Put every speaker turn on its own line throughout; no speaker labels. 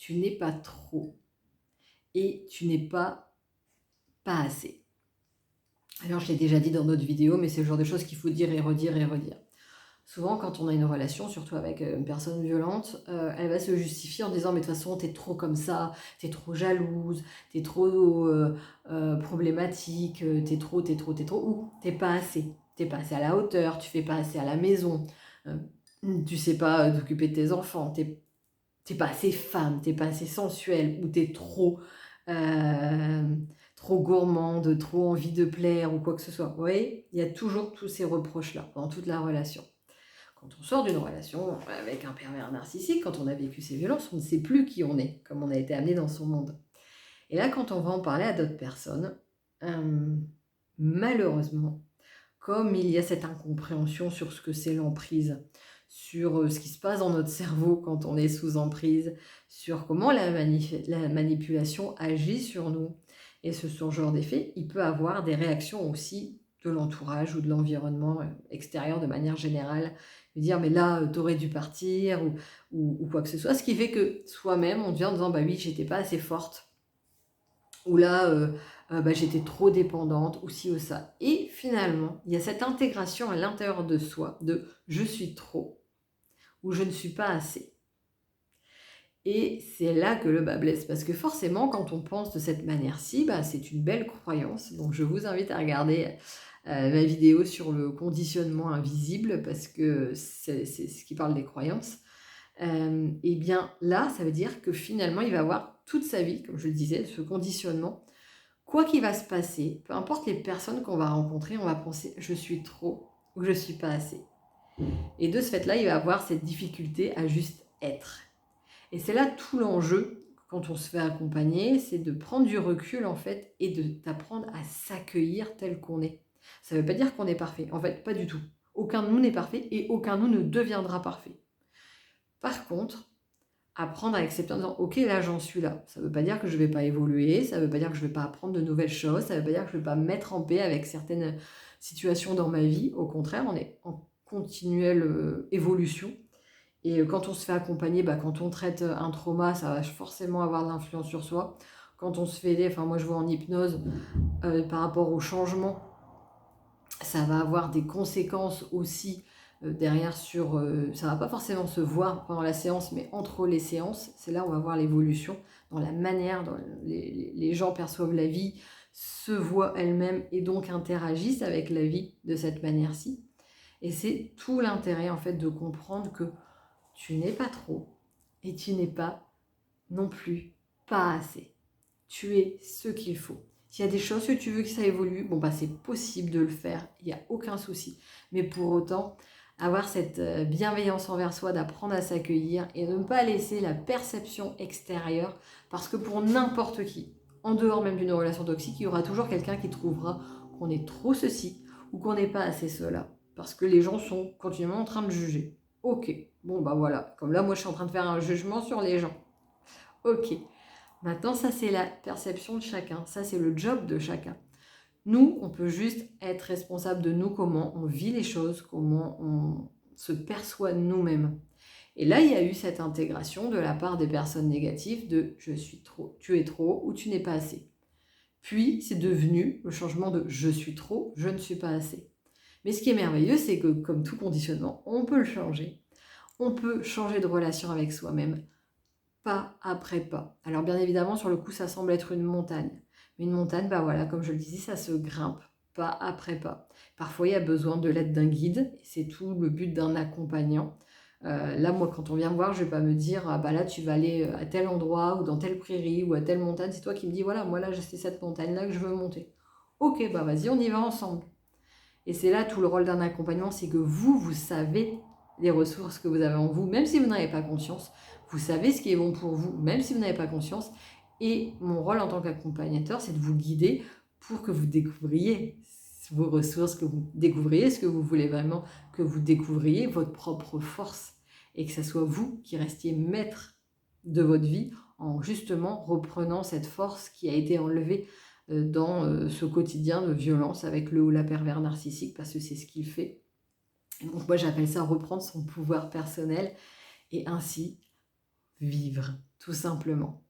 tu n'es pas trop et tu n'es pas assez. Alors, je l'ai déjà dit dans d'autres vidéos, mais c'est le genre de choses qu'il faut dire et redire et redire. Souvent, quand on a une relation, surtout avec une personne violente, elle va se justifier en disant: «Mais de toute façon, t'es trop comme ça, t'es trop jalouse, t'es trop problématique, t'es trop, ou t'es pas assez. T'es pas assez à la hauteur, tu fais pas assez à la maison, heu, tu sais pas t'occuper de tes enfants, t'es pas assez femme, t'es pas assez sensuelle, ou t'es trop gourmande, trop envie de plaire ou quoi que ce soit». Vous voyez? Il y a toujours tous ces reproches-là dans toute la relation. Quand on sort d'une relation avec un pervers narcissique, quand on a vécu ces violences, on ne sait plus qui on est, comme on a été amené dans son monde. Et là, quand on va en parler à d'autres personnes, malheureusement, comme il y a cette incompréhension sur ce que c'est l'emprise, sur ce qui se passe dans notre cerveau quand on est sous emprise, sur comment la manipulation agit sur nous, et ce genre d'effet, il peut avoir des réactions aussi de l'entourage ou de l'environnement extérieur de manière générale. Dire: «Mais là, t'aurais dû partir», ou quoi que ce soit. Ce qui fait que soi-même, on devient en disant: «Bah oui, j'étais pas assez forte», ou là, bah, j'étais trop dépendante, ou ci ou ça. Et finalement, il y a cette intégration à l'intérieur de soi de «je suis trop» ou «je ne suis pas assez». Et c'est là que le bât blesse, parce que forcément, quand on pense de cette manière-ci, bah, c'est une belle croyance. Donc je vous invite à regarder ma vidéo sur le conditionnement invisible, parce que c'est ce qui parle des croyances. Et bien là, ça veut dire que finalement, il va avoir toute sa vie, comme je le disais, ce conditionnement. Quoi qu'il va se passer, peu importe les personnes qu'on va rencontrer, on va penser: «Je suis trop» ou «Je suis pas assez». Et de ce fait-là, il va avoir cette difficulté à juste être. Et c'est là tout l'enjeu, quand on se fait accompagner, c'est de prendre du recul en fait et d'apprendre à s'accueillir tel qu'on est. Ça ne veut pas dire qu'on est parfait, en fait, pas du tout. Aucun de nous n'est parfait et aucun de nous ne deviendra parfait. Par contre, apprendre à accepter en disant: «OK, là, j'en suis là». Ça ne veut pas dire que je ne vais pas évoluer, ça ne veut pas dire que je ne vais pas apprendre de nouvelles choses, ça ne veut pas dire que je ne vais pas me mettre en paix avec certaines situations dans ma vie. Au contraire, on est en continuelle évolution. Et quand on se fait accompagner, bah, quand on traite un trauma, ça va forcément avoir de l'influence sur soi. Quand on se fait aider, enfin moi je vois en hypnose, par rapport au changement, ça va avoir des conséquences aussi derrière sur... ça va pas forcément se voir pendant la séance, mais entre les séances, c'est là où on va voir l'évolution dans la manière dont les gens perçoivent la vie, se voient elles-mêmes et donc interagissent avec la vie de cette manière-ci. Et c'est tout l'intérêt en fait de comprendre que tu n'es pas trop et tu n'es pas non plus pas assez. Tu es ce qu'il faut. S'il y a des choses que tu veux que ça évolue, bon bah c'est possible de le faire, il n'y a aucun souci. Mais pour autant, avoir cette bienveillance envers soi, d'apprendre à s'accueillir et de ne pas laisser la perception extérieure, parce que pour n'importe qui, en dehors même d'une relation toxique, il y aura toujours quelqu'un qui trouvera qu'on est trop ceci ou qu'on n'est pas assez cela. Parce que les gens sont continuellement en train de juger. Ok, bon bah voilà, comme là moi je suis en train de faire un jugement sur les gens. Ok, maintenant ça c'est la perception de chacun, ça c'est le job de chacun. Nous, on peut juste être responsable de nous, comment on vit les choses, comment on se perçoit nous-mêmes. Et là, il y a eu cette intégration de la part des personnes négatives de je suis trop, tu es trop ou tu n'es pas assez. Puis c'est devenu le changement de je suis trop, je ne suis pas assez. Mais ce qui est merveilleux, c'est que comme tout conditionnement, on peut le changer. On peut changer de relation avec soi-même, pas après pas. Alors bien évidemment, sur le coup, ça semble être une montagne. Mais une montagne, bah voilà, comme je le disais, ça se grimpe, pas après pas. Parfois, il y a besoin de l'aide d'un guide, et c'est tout le but d'un accompagnant. Là, moi, quand on vient me voir, je vais pas me dire, ah bah là, tu vas aller à tel endroit, ou dans telle prairie, ou à telle montagne. C'est toi qui me dis, voilà, moi là, c'est cette montagne-là que je veux monter. Ok, bah vas-y, on y va ensemble. Et c'est là tout le rôle d'un accompagnement, c'est que vous savez les ressources que vous avez en vous, même si vous n'avez pas conscience. Vous savez ce qui est bon pour vous, même si vous n'avez pas conscience. Et mon rôle en tant qu'accompagnateur, c'est de vous guider pour que vous découvriez vos ressources, que vous découvriez ce que vous voulez vraiment, que vous découvriez votre propre force et que ce soit vous qui restiez maître de votre vie en justement reprenant cette force qui a été enlevée dans ce quotidien de violence avec le ou la pervers narcissique, parce que c'est ce qu'il fait. Et donc moi j'appelle ça reprendre son pouvoir personnel et ainsi vivre, tout simplement.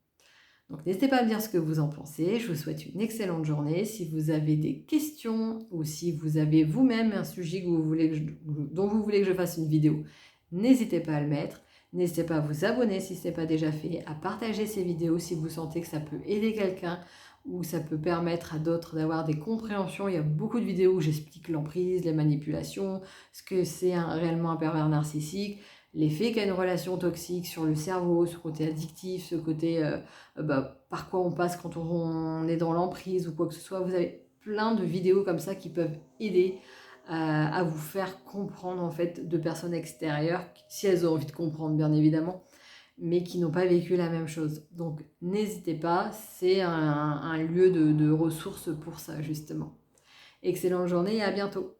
Donc n'hésitez pas à me dire ce que vous en pensez. Je vous souhaite une excellente journée. Si vous avez des questions ou si vous avez vous-même un sujet que dont vous voulez que je fasse une vidéo, n'hésitez pas à le mettre. N'hésitez pas à vous abonner si ce n'est pas déjà fait, à partager ces vidéos si vous sentez que ça peut aider quelqu'un ou ça peut permettre à d'autres d'avoir des compréhensions. Il y a beaucoup de vidéos où j'explique l'emprise, les manipulations, ce que c'est réellement un pervers narcissique, l'effet qu'a une relation toxique sur le cerveau, ce côté addictif, ce côté par quoi on passe quand on est dans l'emprise ou quoi que ce soit. Vous avez plein de vidéos comme ça qui peuvent aider à vous faire comprendre en fait de personnes extérieures, si elles ont envie de comprendre bien évidemment, mais qui n'ont pas vécu la même chose. Donc n'hésitez pas, c'est un lieu de ressources pour ça justement. Excellente journée et à bientôt.